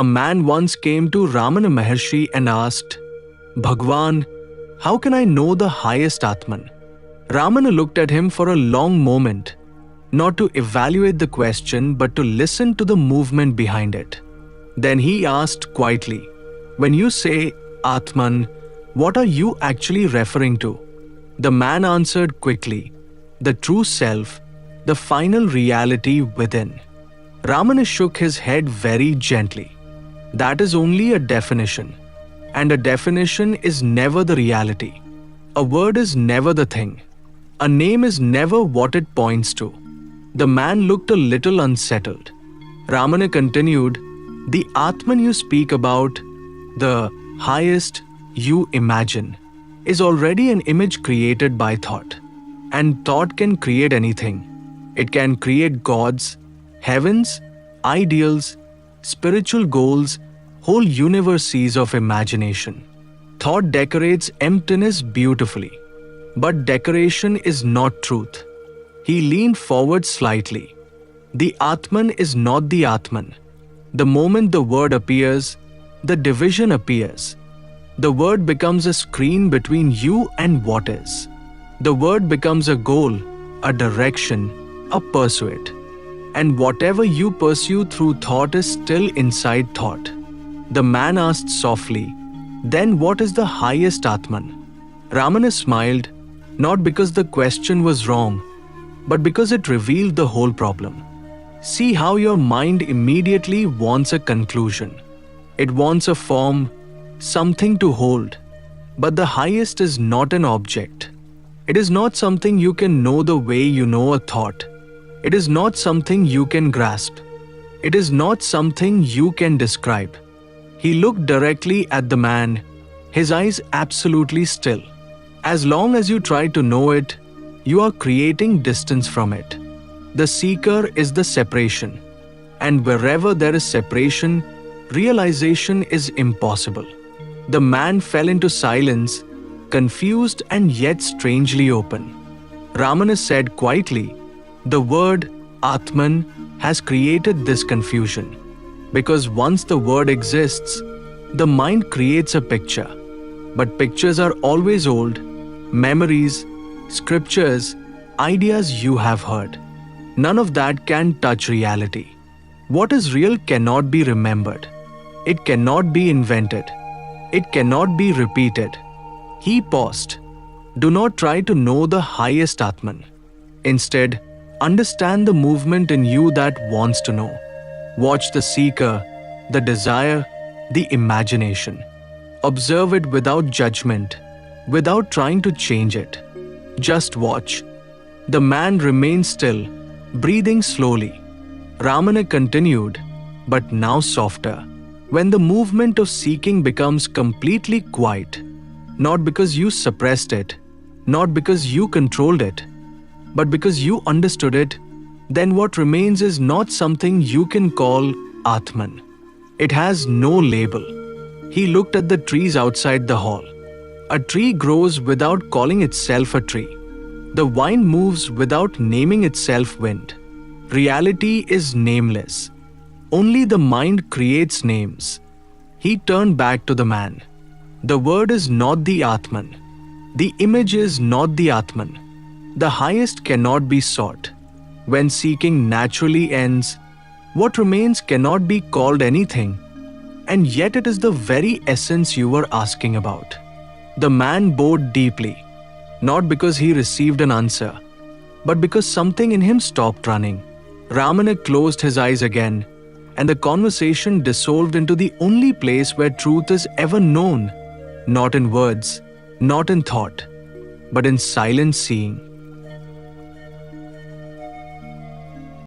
A man once came to Ramana Maharshi and asked, Bhagwan, how can I know the highest Atman? Ramana looked at him for a long moment, not to evaluate the question but to listen to the movement behind it. Then he asked quietly, when you say Atman, what are you actually referring to? The man answered quickly, the true self, the final reality within. Ramana shook his head very gently. That is only a definition, and a definition is never the reality. A word is never the thing. A name is never what it points to. The man looked a little unsettled. Ramana continued, the Atman you speak about, the highest you imagine, is already an image created by thought. And thought can create anything. It can create gods, heavens, ideals, spiritual goals, whole universes of imagination. Thought decorates emptiness beautifully. But decoration is not truth. He leaned forward slightly. The Atman is not the Atman. The moment the word appears, the division appears. The word becomes a screen between you and what is. The word becomes a goal, a direction, a pursuit. And whatever you pursue through thought is still inside thought. The man asked softly, then what is the highest Atman? Ramana smiled, not because the question was wrong, but because it revealed the whole problem. See how your mind immediately wants a conclusion. It wants a form, something to hold. But the highest is not an object. It is not something you can know the way you know a thought. It is not something you can grasp. It is not something you can describe. He looked directly at the man, his eyes absolutely still. As long as you try to know it, you are creating distance from it. The seeker is the separation. And wherever there is separation, realization is impossible. The man fell into silence, confused and yet strangely open. Ramana said quietly, the word Atman has created this confusion. Because once the word exists, the mind creates a picture. But pictures are always old, memories, scriptures, ideas you have heard. None of that can touch reality. What is real cannot be remembered. It cannot be invented. It cannot be repeated. He paused. Do not try to know the highest Atman. Instead, understand the movement in you that wants to know. Watch the seeker, the desire, the imagination. Observe it without judgment, without trying to change it. Just watch. The man remained still, breathing slowly. Ramana continued, but now softer. When the movement of seeking becomes completely quiet, not because you suppressed it, not because you controlled it, but because you understood it, then what remains is not something you can call Atman. It has no label. He looked at the trees outside the hall. A tree grows without calling itself a tree. The wind moves without naming itself wind. Reality is nameless. Only the mind creates names. He turned back to the man. The word is not the Atman. The image is not the Atman. The highest cannot be sought. When seeking naturally ends, what remains cannot be called anything, and yet it is the very essence you were asking about. The man bowed deeply, not because he received an answer, but because something in him stopped running. Ramana closed his eyes again, and the conversation dissolved into the only place where truth is ever known, not in words, not in thought, but in silent seeing.